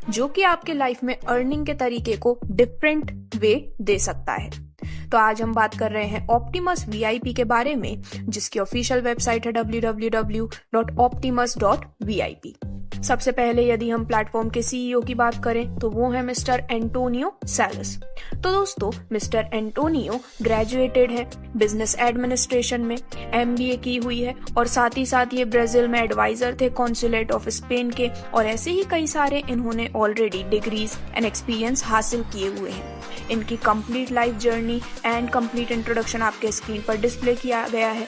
जो कि आपके लाइफ में अर्निंग के तरीके को डिफरेंट वे दे सकता है। तो आज हम बात कर रहे हैं ऑप्टिमस वीआईपी के बारे में, जिसकी ऑफिशियल वेबसाइट है www.optimus.vip। सबसे पहले यदि हम प्लेटफॉर्म के सीईओ की बात करें तो वो है मिस्टर एंटोनियो सैलस। तो दोस्तों, मिस्टर एंटोनियो ग्रेजुएटेड है बिजनेस एडमिनिस्ट्रेशन में, एमबीए की हुई है और साथ ही साथ ये ब्राजील में एडवाइजर थे कॉन्सुलेट ऑफ स्पेन के, और ऐसे ही कई सारे इन्होंने ऑलरेडी डिग्रीज एंड एक्सपीरियंस हासिल किए हुए हैं। इनकी complete life journey and complete introduction आपके स्क्रीन पर डिस्प्ले किया गया है,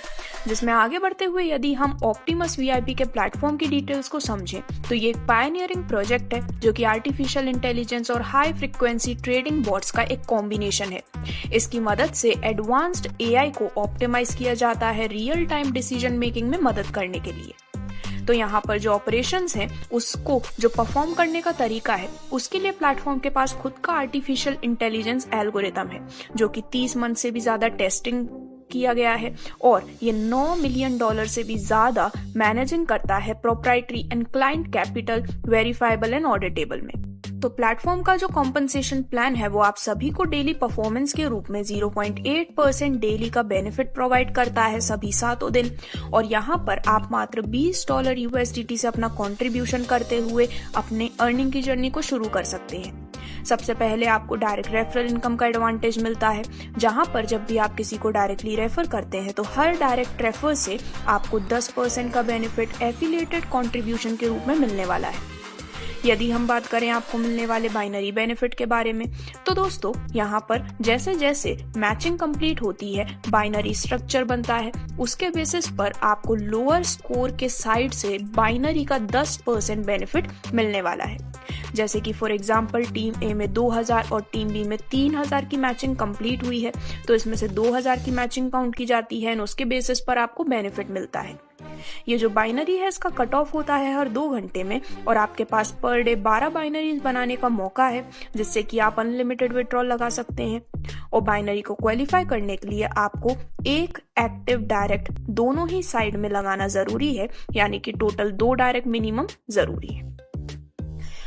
जिसमें आगे बढ़ते हुए यदि हम ऑप्टिमस वीआईपी के प्लेटफॉर्म की डिटेल्स को समझें तो ये एक पायनियरिंग प्रोजेक्ट है जो कि आर्टिफिशियल इंटेलिजेंस और हाई फ्रीक्वेंसी ट्रेडिंग बॉट्स का एक कॉम्बिनेशन है। इसकी मदद से एडवांस्ड एआई को ऑप्टिमाइज किया जाता है रियल टाइम डिसीजन मेकिंग में मदद करने के लिए। तो यहाँ पर जो ऑपरेशंस हैं उसको जो परफॉर्म करने का तरीका है उसके लिए प्लेटफॉर्म के पास खुद का आर्टिफिशियल इंटेलिजेंस एल्गोरिथम है, जो कि 30 मंथ से भी ज्यादा टेस्टिंग किया गया है और ये $9 मिलियन से भी ज्यादा मैनेजिंग करता है proprietary and client capital verifiable and auditable में। तो प्लेटफॉर्म का जो कॉम्पनसेशन प्लान है वो आप सभी को डेली परफॉर्मेंस के रूप में 0.8% डेली का बेनिफिट प्रोवाइड करता है सभी 7 दिन, और यहाँ पर आप मात्र $20 USDT से अपना कंट्रीब्यूशन करते हुए अपने अर्निंग की जर्नी को शुरू कर सकते हैं। सबसे पहले आपको डायरेक्ट रेफरल इनकम का एडवांटेज मिलता है, जहां पर जब भी आप किसी को डायरेक्टली रेफर करते हैं तो हर डायरेक्ट रेफर से आपको 10% का बेनिफिट एफिलिएटेड कंट्रीब्यूशन के रूप में मिलने वाला है। यदि हम बात करें आपको मिलने वाले बाइनरी बेनिफिट के बारे में, तो दोस्तों यहाँ पर जैसे जैसे मैचिंग कंप्लीट होती है बाइनरी स्ट्रक्चर बनता है, उसके बेसिस पर आपको लोअर स्कोर के साइड से बाइनरी का 10% बेनिफिट मिलने वाला है। जैसे कि फॉर एग्जांपल टीम ए में 2000 और टीम बी में 3000 की मैचिंग कंप्लीट हुई है, तो इसमें से 2000 की मैचिंग काउंट की जाती है और उसके बेसिस पर आपको बेनिफिट मिलता है। ये जो बाइनरी है इसका कट ऑफ होता है हर 2 घंटे में, और आपके पास पर डे 12 बाइनरीज बनाने का मौका है, जिससे कि आप अनलिमिटेड विड्रॉल लगा सकते हैं। और बाइनरी को क्वालिफाई करने के लिए आपको एक एक्टिव डायरेक्ट दोनों ही साइड में लगाना जरूरी है, यानी कि टोटल 2 डायरेक्ट मिनिमम जरूरी है।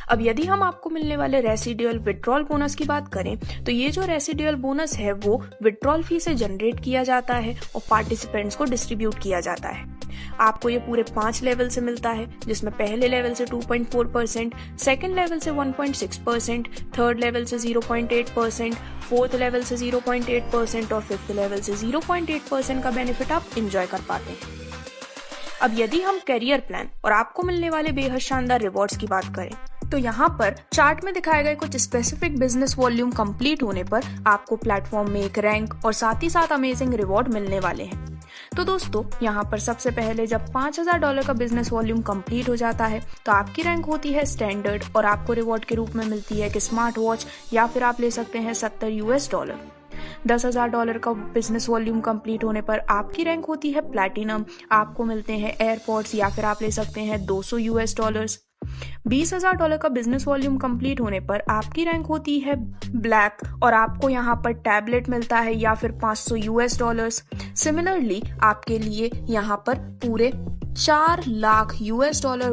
अब यदि हम आपको मिलने वाले रेसिडुअल विड्रॉल बोनस की बात करें तो ये जो रेसिडुअल बोनस है वो विड्रॉल फी से जनरेट किया जाता है और पार्टिसिपेंट्स को डिस्ट्रीब्यूट किया जाता है। आपको ये पूरे 5 लेवल से मिलता है, जिसमें पहले लेवल से 2.4%, सेकंड लेवल से 1.6%, थर्ड लेवल से 0.8%, फोर्थ लेवल से 0.8% और फिफ्थ लेवल से 0.8% का बेनिफिट आप एंजॉय कर पाते हैं। अब यदि हम करियर प्लान और आपको मिलने वाले बेहद शानदार रिवॉर्ड्स की बात करें तो यहाँ पर चार्ट में दिखाए गए कुछ स्पेसिफिक बिजनेस वॉल्यूम कंप्लीट होने पर आपको प्लेटफॉर्म में एक रैंक और साथ ही साथ अमेजिंग रिवॉर्ड मिलने वाले हैं। तो दोस्तों, यहाँ पर सबसे पहले जब $5000 का बिजनेस वॉल्यूम कंप्लीट हो जाता है तो आपकी रैंक होती है स्टैंडर्ड और आपको रिवॉर्ड के रूप में मिलती है कि स्मार्ट वॉच, या फिर आप ले सकते हैं $70 $10,000 का बिजनेस वॉल्यूम कंप्लीट होने पर आपकी रैंक होती है प्लैटिनम, आपको मिलते हैं एयरपॉड्स, या फिर आप ले सकते हैं $200। $20,000 का बिजनेस वॉल्यूम कंप्लीट होने पर आपकी रैंक होती है ब्लैक और आपको यहाँ पर टैबलेट मिलता है या फिर $500। सिमिलरली आपके लिए यहाँ पर पूरे $4 लाख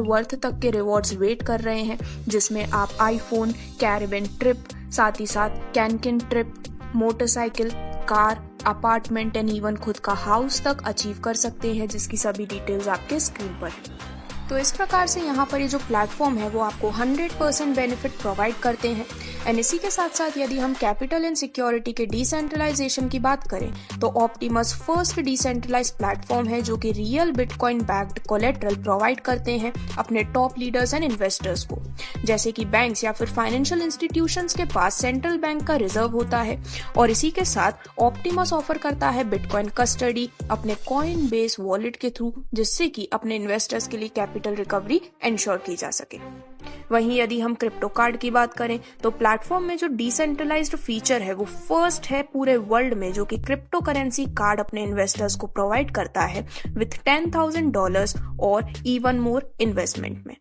वर्थ तक के रिवॉर्ड्स वेट कर रहे हैं, जिसमें आप आईफोन, कैरिबियन ट्रिप, साथ ही साथ कैनकिन trip, motorcycle, car, apartment and even खुद का हाउस तक अचीव कर सकते हैं, जिसकी सभी डिटेल्स आपके स्क्रीन पर है। तो इस प्रकार से यहाँ पर ये जो प्लेटफॉर्म है वो आपको 100% बेनिफिट प्रोवाइड करते हैं। एंड इसी के साथ साथ यदि हम कैपिटल एंड सिक्योरिटी के डिसेंट्रलाइजेशन की बात करें तो ऑप्टिमस फर्स्ट डिसेंट्रलाइज्ड प्लेटफॉर्म है जो कि real bitcoin backed collateral provide करते हैं अपने टॉप लीडर्स एंड इन्वेस्टर्स को। जैसे कि बैंक्स या फिर फाइनेंशियल इंस्टीट्यूशंस के पास सेंट्रल बैंक का रिजर्व होता है, और इसी के साथ ऑप्टिमस ऑफर करता है बिटकॉइन कस्टडी अपने कॉइन बेस वॉलेट के थ्रू, जिससे कि अपने इन्वेस्टर्स के लिए कैपिटल रिकवरी एंश्योर की जा सके। वहीं यदि हम क्रिप्टो कार्ड की बात करें तो प्लेटफॉर्म में जो डिसेंट्रलाइज्ड फीचर है वो फर्स्ट है पूरे वर्ल्ड में जो कि क्रिप्टो करेंसी कार्ड अपने इन्वेस्टर्स को प्रोवाइड करता है विथ $10,000 और इवन मोर इन्वेस्टमेंट में।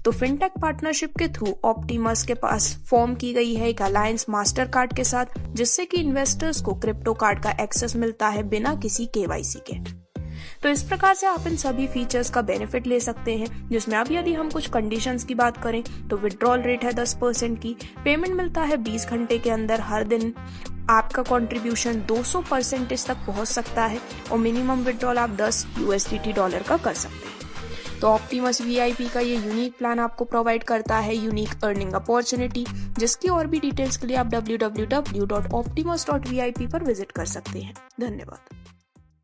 तो फिनटेक पार्टनरशिप के थ्रू ऑप्टिमस के पास फॉर्म की गई है एक अलायंस मास्टर कार्ड के साथ, जिससे कि इन्वेस्टर्स को क्रिप्टो कार्ड का एक्सेस मिलता है बिना किसी केवाईसी के। तो इस प्रकार से आप इन सभी फीचर्स का बेनिफिट ले सकते हैं, जिसमें अब यदि हम कुछ कंडीशंस की बात करें तो विड्रॉल रेट है 10% की, पेमेंट मिलता है 20 घंटे के अंदर हर दिन, आपका कंट्रीब्यूशन 200% तक पहुंच सकता है और मिनिमम विड्रॉल आप 10 USDT डॉलर का कर सकते हैं। तो ऑप्टिमस VIP का ये यूनिक प्लान आपको प्रोवाइड करता है यूनिक अर्निंग अपॉर्चुनिटी, जिसकी और भी डिटेल्स के लिए आप www.optimus.vip पर विजिट कर सकते हैं। धन्यवाद।